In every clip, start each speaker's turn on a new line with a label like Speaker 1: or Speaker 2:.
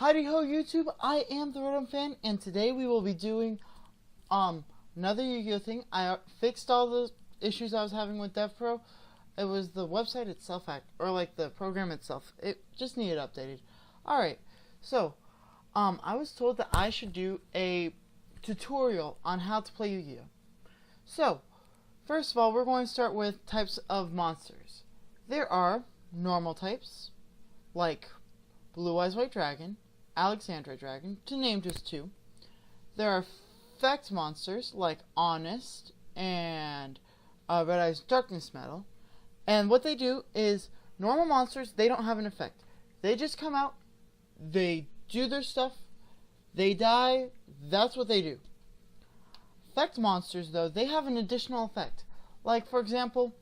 Speaker 1: Howdy ho YouTube, I am the Rotom Fan, and today we will be doing another Yu-Gi-Oh thing. I fixed all the issues I was having with DevPro. It was the website itself, or like the program itself. It just needed updated. Alright, so I was told that I should do a tutorial on how to play Yu-Gi-Oh. So, first of all, we're going to start with types of monsters. There are normal types, like Blue Eyes White Dragon, Alexandra Dragon, to name just two. There are effect monsters like Honest and Red Eyes Darkness Metal. And what they do is, normal monsters, they don't have an effect. They just come out, they do their stuff, they die, that's what they do. Effect monsters, though, they have an additional effect. Like, for example,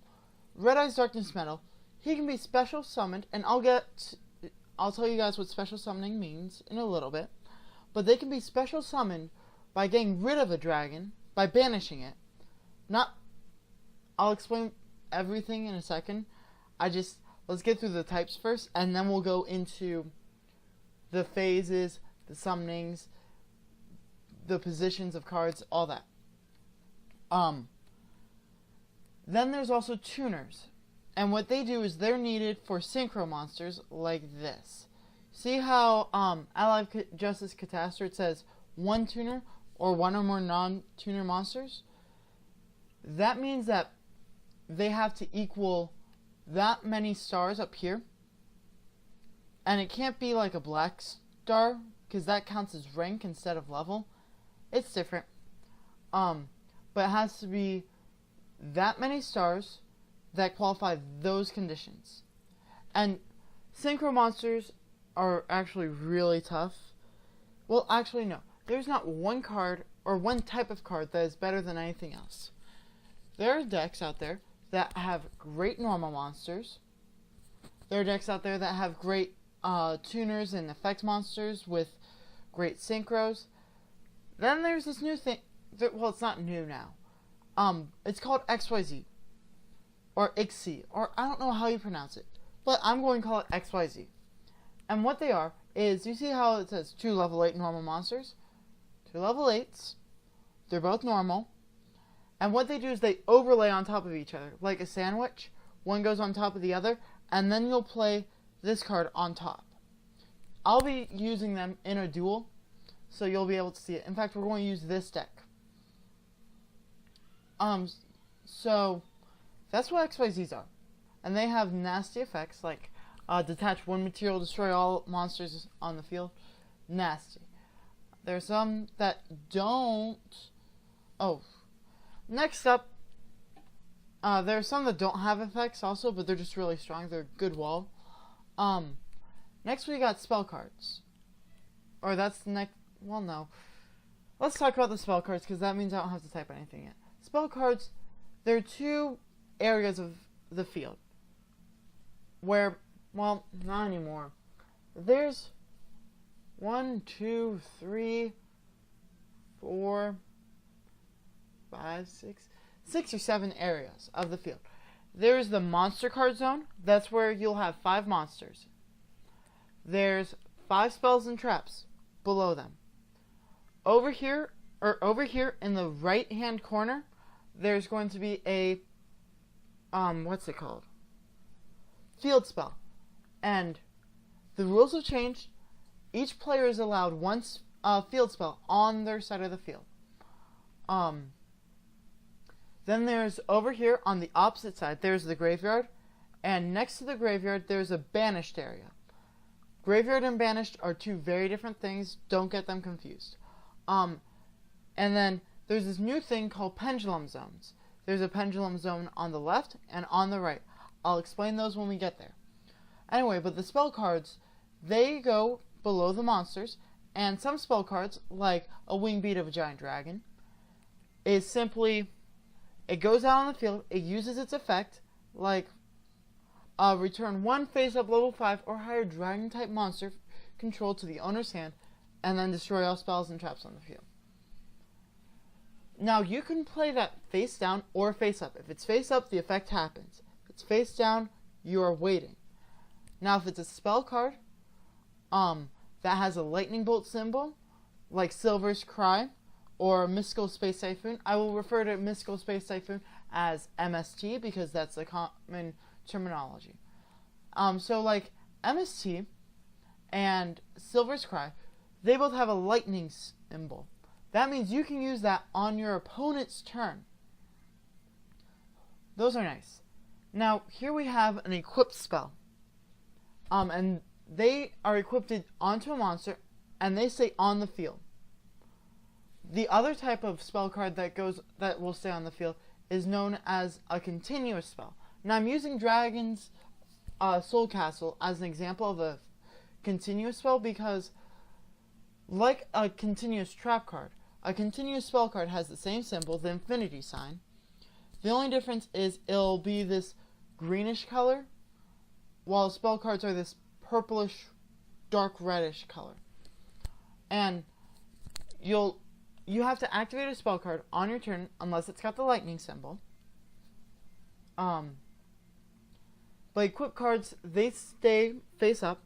Speaker 1: Red Eyes Darkness Metal, he can be special summoned, and I'll tell you guys what special summoning means in a little bit. But they can be special summoned by getting rid of a dragon, by banishing it. I'll explain everything in a second. Let's get through the types first, and then we'll go into the phases, the summonings, the positions of cards, all that. Then there's also tuners. And what they do is they're needed for synchro monsters like this. See how Allied Justice Catastor, it says one tuner or one or more non-tuner monsters? That means that they have to equal that many stars up here. And it can't be like a black star, because that counts as rank instead of level. It's different. But it has to be that many stars that qualify those conditions. And synchro monsters are actually really tough. Well, actually no. There's not one card or one type of card that is better than anything else. There are decks out there that have great normal monsters. There are decks out there that have great tuners and effect monsters with great synchros. Then there's this new thing. Well, it's not new now. It's called XYZ. Or IXI, or I don't know how you pronounce it, but I'm going to call it XYZ. And what they are is, you see how it says 2 level 8 normal monsters? 2 level 8s, they're both normal, and what they do is they overlay on top of each other, like a sandwich. One goes on top of the other, and then you'll play this card on top. I'll be using them in a duel, so you'll be able to see it. In fact, we're going to use this deck. So that's what XYZs are. And they have nasty effects like detach one material, destroy all monsters on the field. Nasty. There's some that don't. Oh. Next up, there are some that don't have effects also, but they're just really strong. They're a good wall. Next we got spell cards. Or that's the next. Well, no. Let's talk about the spell cards, because that means I don't have to type anything in. Spell cards, there are two areas of the field where, well, not anymore. There's 1, 2, 3, 4, 5, 6 or 7 areas of the field. There's the monster card zone. That's where you'll have 5 monsters. There's 5 spells and traps below them. Over here in the right hand corner, there's going to be a what's it called? Field spell. And the rules have changed. Each player is allowed one field spell on their side of the field. Then there's, over here on the opposite side, there's the graveyard. And next to the graveyard, there's a banished area. Graveyard and banished are 2 very different things. Don't get them confused. And then there's this new thing called pendulum zones. There's a pendulum zone on the left and on the right. I'll explain those when we get there. Anyway, but the spell cards, they go below the monsters, and some spell cards, like a Wing Beat of a Giant Dragon, is simply, it goes out on the field, it uses its effect, like return 1 face-up level 5 or higher dragon-type monster controlled to the owner's hand, and then destroy all spells and traps on the field. Now, you can play that face down or face up. If it's face up, the effect happens. If it's face down, you are waiting. Now, if it's a spell card, that has a lightning bolt symbol, like Silver's Cry or Mystical Space Typhoon. I will refer to Mystical Space Typhoon as MST because that's the common terminology. So like MST and Silver's Cry, they both have a lightning symbol. That means you can use that on your opponent's turn. Those are nice. Now, here we have an equipped spell. And they are equipped onto a monster, and they stay on the field. The other type of spell card that will stay on the field is known as a continuous spell. Now, I'm using Dragon's Soul Castle as an example of a continuous spell because, like a continuous trap card, a continuous spell card has the same symbol, the infinity sign. The only difference is it'll be this greenish color, while spell cards are this purplish, dark reddish color. And you have to activate a spell card on your turn unless it's got the lightning symbol. But equipped cards, they stay face up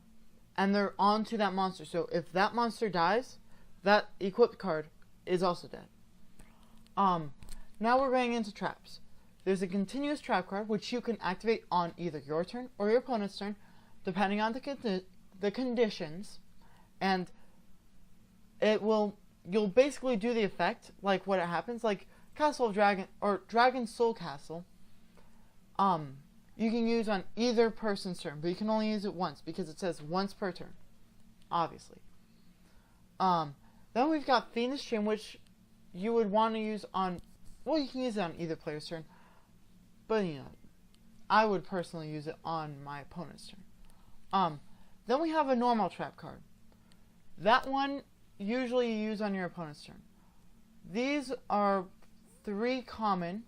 Speaker 1: and they're onto that monster. So if that monster dies, that equipped card is also dead. Now we're going into traps. There's a continuous trap card which you can activate on either your turn or your opponent's turn, depending on the conditions, and you'll basically do the effect like what it happens, like Castle of Dragon or Dragon's Soul Castle. You can use on either person's turn, but you can only use it once because it says once per turn, obviously. Then we've got Fiendish Chain, which you would want to use on, well, you can use it on either player's turn, but I would personally use it on my opponent's turn. Then we have a normal trap card. That one usually you use on your opponent's turn. These are 3 common: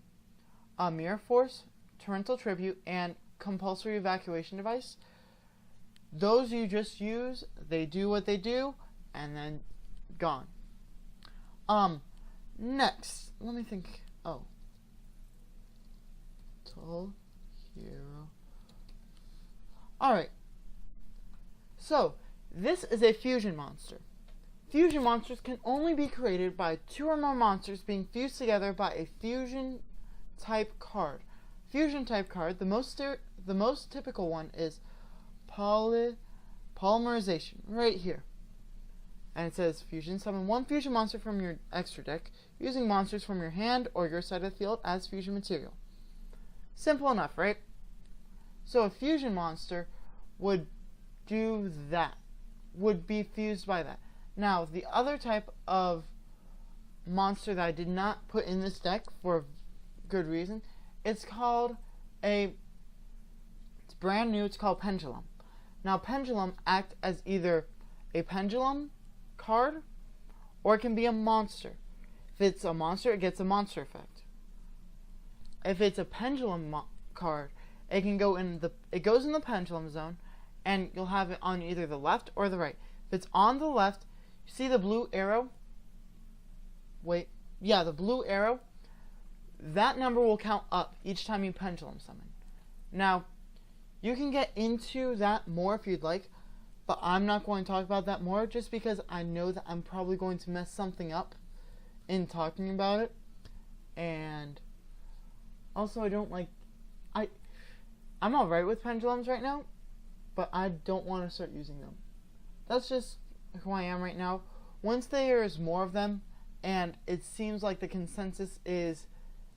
Speaker 1: Mirror Force, Torrential Tribute, and Compulsory Evacuation Device. Those you just use, they do what they do, and then gone. Next, let me think. Tall Hero. Alright. So, this is a fusion monster. Fusion monsters can only be created by 2 or more monsters being fused together by a fusion type card. Fusion type card, the most typical one is Polymerization, right here. And it says, fusion, summon 1 fusion monster from your extra deck, using monsters from your hand or your side of the field as fusion material. Simple enough, right? So a fusion monster would do that, would be fused by that. Now, the other type of monster that I did not put in this deck for good reason, it's brand new, it's called Pendulum. Now, Pendulum act as either a pendulum card, or it can be a monster. If it's a monster, it gets a monster effect. If it's a pendulum card, it goes in the pendulum zone, and you'll have it on either the left or the right. If it's on the left, you see the blue arrow? The blue arrow. That number will count up each time you pendulum summon. Now, you can get into that more if you'd like, but I'm not going to talk about that more just because I know that I'm probably going to mess something up in talking about it. And also, I'm alright with pendulums right now, but I don't want to start using them. That's just who I am right now. Once there's more of them, and it seems like the consensus is,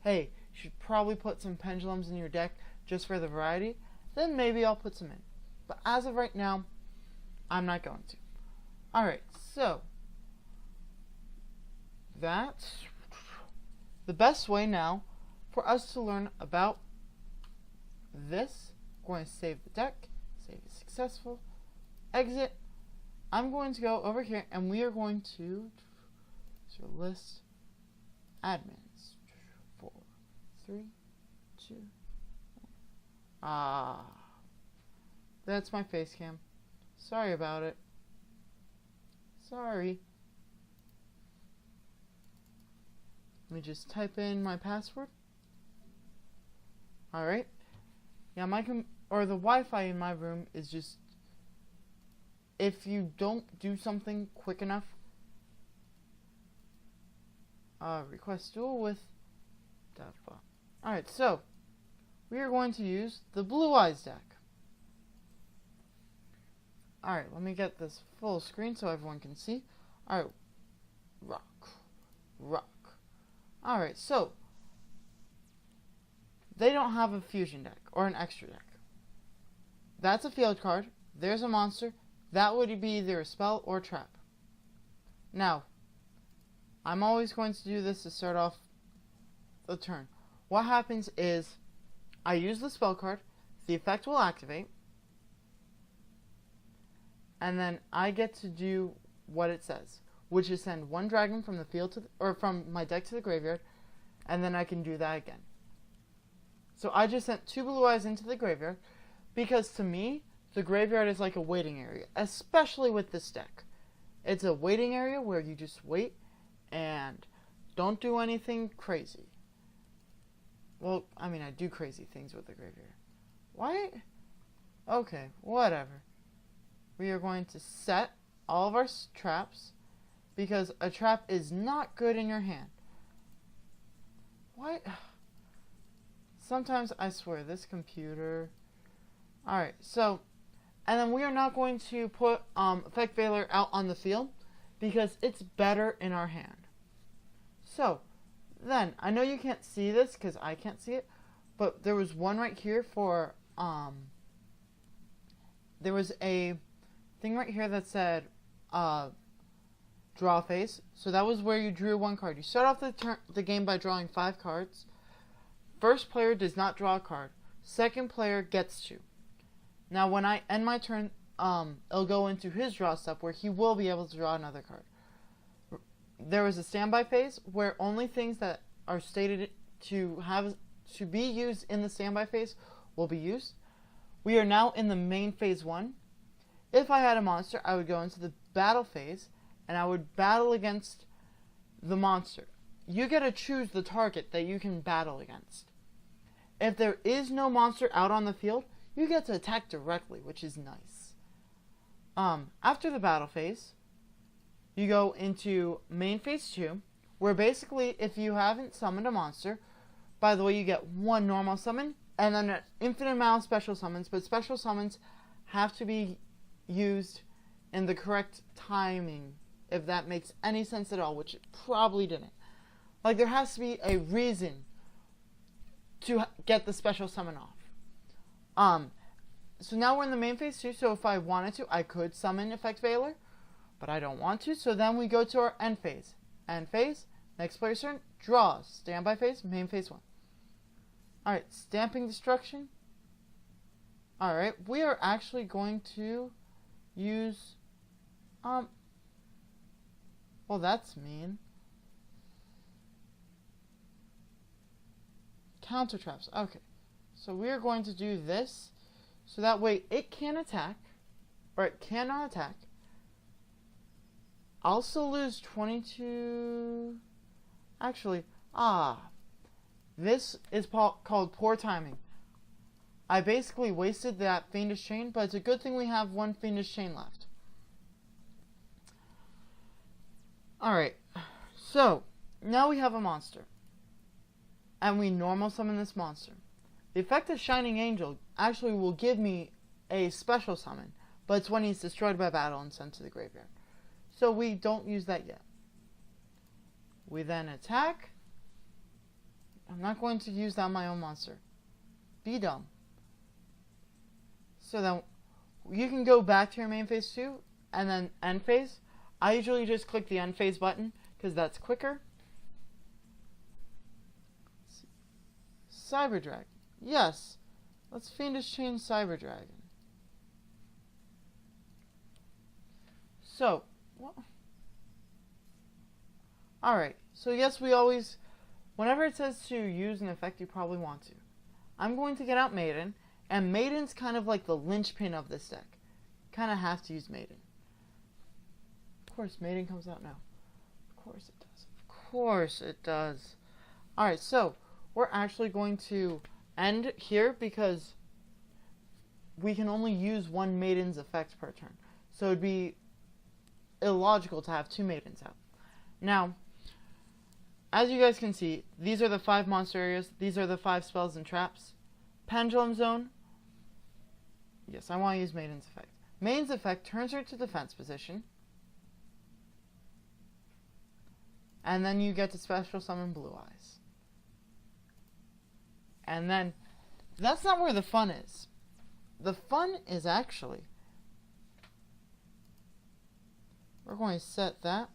Speaker 1: hey, you should probably put some pendulums in your deck just for the variety, then maybe I'll put some in. But as of right now, I'm not going to. Alright, so that's the best way now for us to learn about this. I'm going to save the deck, save it successful, exit. I'm going to go over here and we are going to list admins. 4, 3, 2, 1. That's my face cam. Sorry about it. Sorry. Let me just type in my password. Alright. Yeah, the Wi-Fi in my room is just if you don't do something quick enough, request duel with Davbot. Alright, so we are going to use the Blue Eyes deck. Alright, let me get this full screen so everyone can see. Alright, rock. Alright, so they don't have a fusion deck or an extra deck. That's a field card. There's a monster. That would be either a spell or a trap. Now, I'm always going to do this to start off the turn. What happens is I use the spell card, the effect will activate, and then I get to do what it says, which is send one dragon from the field to or from my deck to the graveyard, and then I can do that again. So I just sent 2 Blue Eyes into the graveyard because to me, the graveyard is like a waiting area, especially with this deck. It's a waiting area where you just wait and don't do anything crazy. Well, I mean, I do crazy things with the graveyard. Why? Okay, whatever. We are going to set all of our traps because a trap is not good in your hand. What? Sometimes I swear, this computer... Alright, so... And then we are not going to put Effect Veiler out on the field because it's better in our hand. So, then, I know you can't see this because I can't see it, but there was one right here for, there was a thing right here that said, draw phase. So that was where you drew 1 card. You start off the game by drawing 5 cards. First player does not draw a card. Second player gets to. Now, when I end my turn, it'll go into his draw step where he will be able to draw another card. There was a standby phase where only things that are stated to be used in the standby phase will be used. We are now in the main phase 1. If I had a monster, I would go into the battle phase and I would battle against the monster. You get to choose the target that you can battle against. If there is no monster out on the field, you get to attack directly, which is nice. After the battle phase, you go into main phase 2, where basically if you haven't summoned a monster, by the way, you get 1 normal summon, and then an infinite amount of special summons, but special summons have to be used in the correct timing, if that makes any sense at all, which it probably didn't. Like, there has to be a reason to get the special summon off. So now we're in the main phase 2, so if I wanted to, I could summon Effect Veiler, but I don't want to, so then we go to our end phase. End phase, next player's turn, draws. Standby phase, main phase 1. Alright, Stamping Destruction. Alright, we are actually going to use, well, that's mean. Counter traps, okay. So we are going to do this, so that way it can attack, or it cannot attack. I'll still lose 22... Actually, this is called poor timing. I basically wasted that Fiendish Chain, but it's a good thing we have 1 Fiendish Chain left. Alright, so, now we have a monster. And we normal summon this monster. The effect of Shining Angel actually will give me a special summon, but it's when he's destroyed by battle and sent to the graveyard. So we don't use that yet. We then attack. I'm not going to use that on my own monster. Be dumb. So then you can go back to your main phase 2 and then end phase. I usually just click the end phase button because that's quicker. Cyber Dragon. Yes. Let's Fiendish Chain Cyber Dragon. So, alright, so yes, we always, whenever it says to use an effect, you probably want to. I'm going to get out Maiden, and Maiden's kind of like the linchpin of this deck. Kind of have to use Maiden. Of course, Maiden comes out now. Of course it does. Of course it does. Alright, so, we're actually going to end here because we can only use 1 Maiden's effect per turn. So it'd be illogical to have 2 maidens out. Now, as you guys can see, these are the 5 monster areas. These are the 5 spells and traps. Pendulum Zone. Yes, I want to use Maiden's Effect. Maiden's Effect turns her to defense position. And then you get to special summon Blue Eyes. And then, that's not where the fun is. The fun is actually, we're going to set that.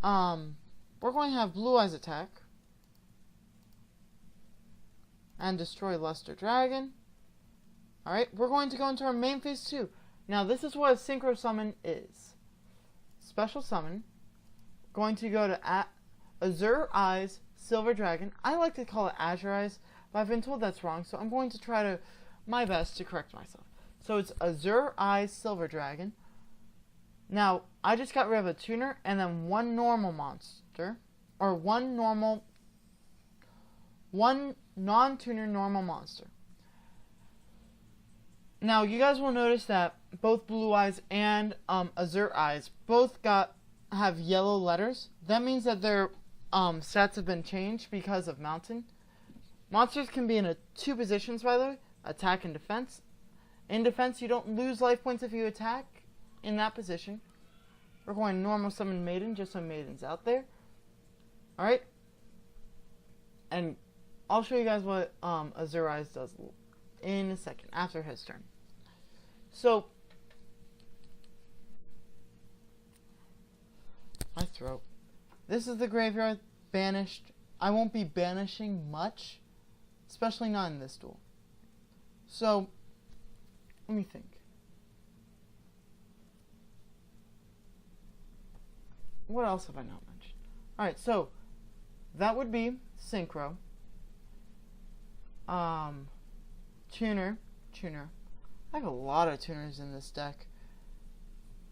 Speaker 1: We're going to have Blue Eyes attack. And destroy Luster Dragon. Alright, we're going to go into our main phase 2. Now, this is what a Synchro Summon is. Special Summon. Going to go to Azure Eyes, Silver Dragon. I like to call it Azure Eyes, but I've been told that's wrong, so I'm going to try to my best to correct myself. So it's Azure Eyes, Silver Dragon. Now, I just got rid of a tuner and then one normal monster, or one non-tuner normal monster. Now, you guys will notice that both Blue Eyes and Azure Eyes both have yellow letters. That means that their stats have been changed because of Mountain. Monsters can be in 2 positions, by the way, attack and defense. In defense, you don't lose life points if you attack in that position. We're going to normal summon Maiden, just so Maiden's out there. Alright? And I'll show you guys what Azure Eyes does in a second, after his turn. So, my throat. This is the graveyard, banished. I won't be banishing much, especially not in this duel. So, let me think. What else have I not mentioned? Alright, so, that would be Synchro. Tuner. I have a lot of tuners in this deck.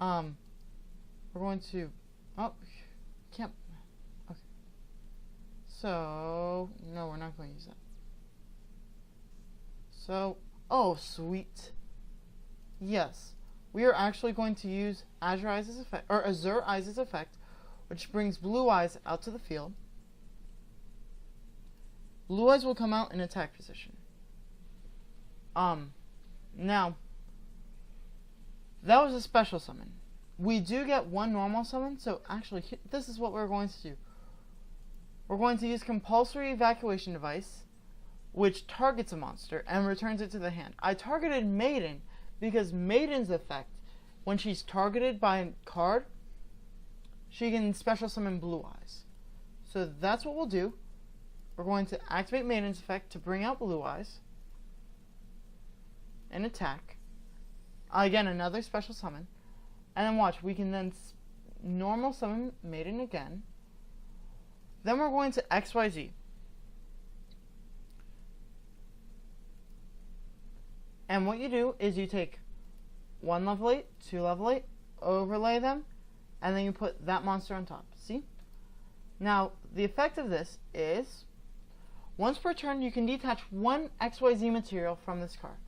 Speaker 1: We're going to... Oh, can't... Okay. So, no, we're not going to use that. So, oh, sweet. Yes. We are actually going to use Azure Eyes' effect, or Azure Eyes' effect, which brings Blue Eyes out to the field. Blue Eyes will come out in attack position. Now, that was a special summon. We do get one normal summon, so actually, this is what we're going to do. We're going to use Compulsory Evacuation Device, which targets a monster and returns it to the hand. I targeted Maiden because Maiden's effect, when she's targeted by a card, she can special summon Blue Eyes. So that's what we'll do. We're going to activate Maiden's effect to bring out Blue Eyes and attack. Again, another special summon. And then watch, we can then normal summon Maiden again. Then we're going to XYZ. And what you do is you take 1 level 8, 2 level 8, overlay them, and then you put that monster on top. See? Now, the effect of this is, once per turn, you can detach 1 XYZ material from this card.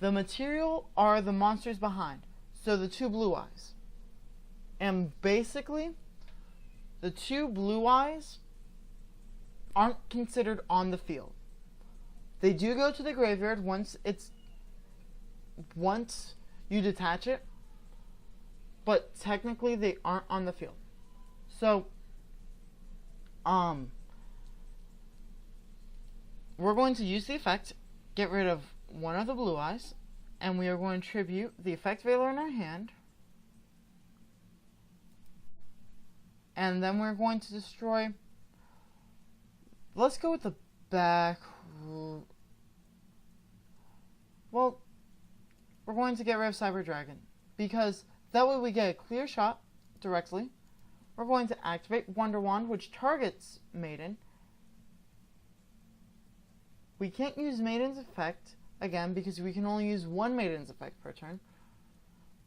Speaker 1: The material are the monsters behind, so the 2 Blue Eyes. And basically, the 2 Blue Eyes aren't considered on the field. They do go to the graveyard once you detach it, but technically they aren't on the field. So, we're going to use the effect, get rid of 1 of the Blue Eyes, and we are going to tribute the effect Veiler in our hand, and then we're going to destroy. Let's go with the back. Well, we're going to get rid of Cyber Dragon, because that way we get a clear shot directly. We're going to activate Wonder Wand, which targets Maiden. We can't use Maiden's effect again because we can only use 1 Maiden's effect per turn.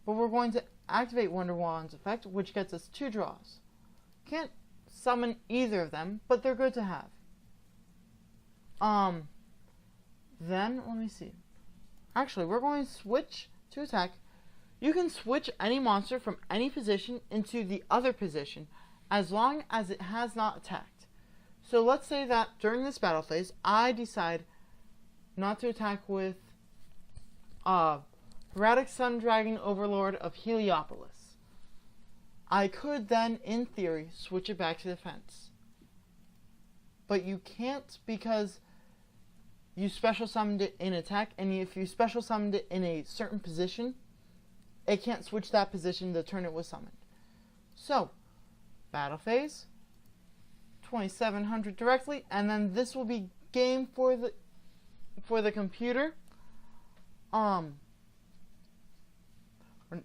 Speaker 1: But we're going to activate Wonder Wand's effect, which gets us 2 draws. Can't summon either of them, but they're good to have. Then, let me see. Actually, we're going to switch to attack You can switch any monster from any position into the other position as long as it has not attacked. So let's say that during this battle phase, I decide not to attack with Erratic Sun Dragon Overlord of Heliopolis. I could then, in theory, switch it back to defense. But you can't because you special summoned it in attack, and if you special summoned it in a certain position, it can't switch that position the turn it was summoned. So, battle phase, 2700 directly, and then this will be game for the computer.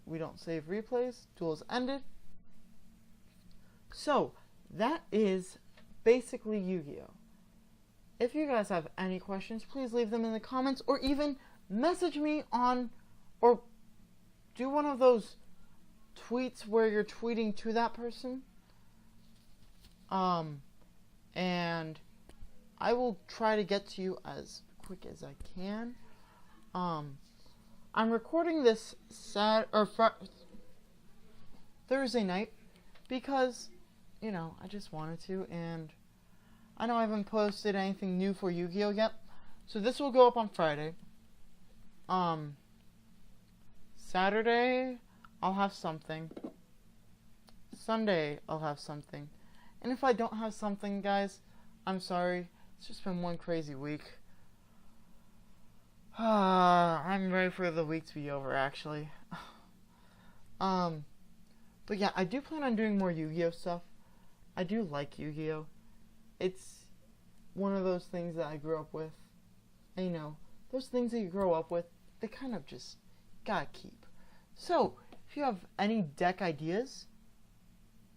Speaker 1: We don't save replays. Duel's ended. So, that is basically Yu-Gi-Oh! If you guys have any questions, please leave them in the comments, or even message me on, or do one of those tweets where you're tweeting to that person. And I will try to get to you as quick as I can. I'm recording this Thursday night because, you know, I just wanted to, and I know I haven't posted anything new for Yu-Gi-Oh! Yet, so this will go up on Friday. Saturday, I'll have something. Sunday, I'll have something. And if I don't have something, guys, I'm sorry. It's just been one crazy week. I'm ready for the week to be over, actually. But yeah, I do plan on doing more Yu-Gi-Oh! Stuff. I do like Yu-Gi-Oh! It's one of those things that I grew up with. And, you know, those things that you grow up with, they kind of just gotta keep. So, if you have any deck ideas,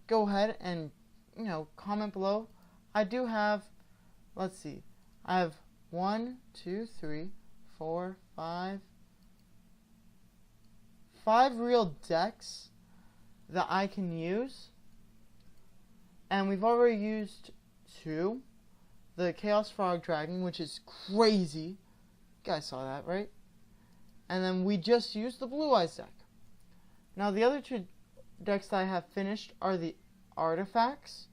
Speaker 1: go ahead and, you know, comment below. I do have, let's see, I have 1, 2, 3, 4, 5 real decks that I can use. And we've already used 2. The Chaos Frog Dragon, which is crazy. You guys saw that, right? And then we just used the Blue Eyes deck. Now the other 2 decks that I have finished are the Artifacts,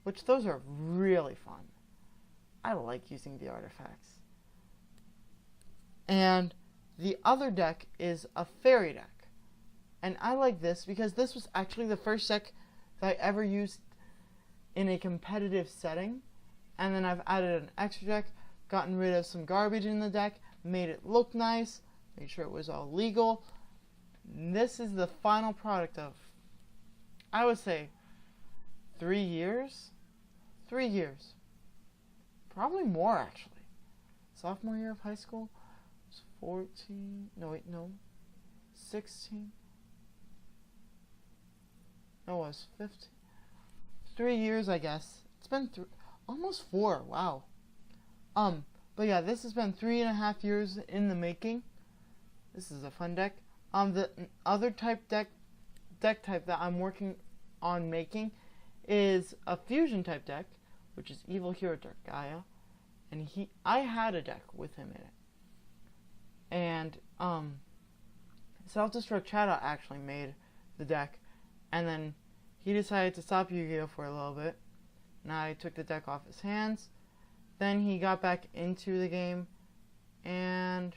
Speaker 1: which those are really fun. I like using the Artifacts. And the other deck is a Fairy deck. And I like this because this was actually the first deck that I ever used in a competitive setting. And then I've added an extra deck, gotten rid of some garbage in the deck, made it look nice, made sure it was all legal. This is the final product of, I would say, 3 years? 3 years. Probably more, actually. Sophomore year of high school? It was 14, no wait, no. 16. No, it was 15. 3 years, I guess. It's been almost 4, wow. But yeah, this has been 3.5 years in the making. This is a fun deck. The other deck type that I'm working on making is a fusion type deck, which is Evil Hero Dark Gaia, and I had a deck with him in it. And Self-Destruct Shadow actually made the deck, and then he decided to stop Yu-Gi-Oh! For a little bit. And I took the deck off his hands. Then he got back into the game, and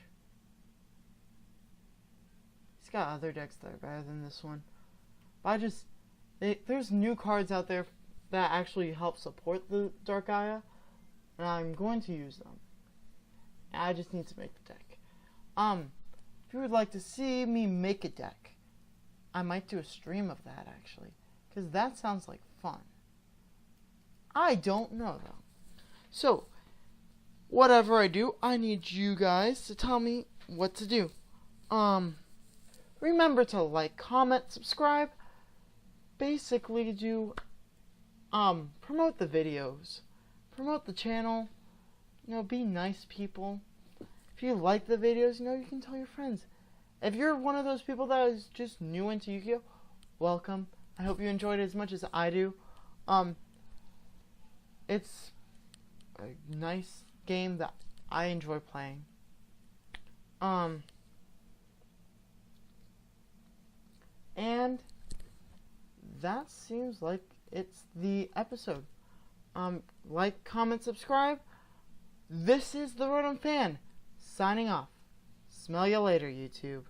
Speaker 1: he's got other decks that are better than this one. But there's new cards out there that actually help support the Dark Gaia, and I'm going to use them. I just need to make the deck. If you would like to see me make a deck, I might do a stream of that, actually, because that sounds like fun. I don't know, though. So, whatever I do, I need you guys to tell me what to do. Remember to like, comment, subscribe. Basically, promote the videos. Promote the channel. You know, be nice people. If you like the videos, you know, you can tell your friends. If you're one of those people that is just new into Yu-Gi-Oh!, welcome. I hope you enjoyed it as much as I do. It's a nice game that I enjoy playing. And that seems like it's the episode. Like, comment, subscribe. This is the Rotom Fan, signing off. Smell you later, YouTube.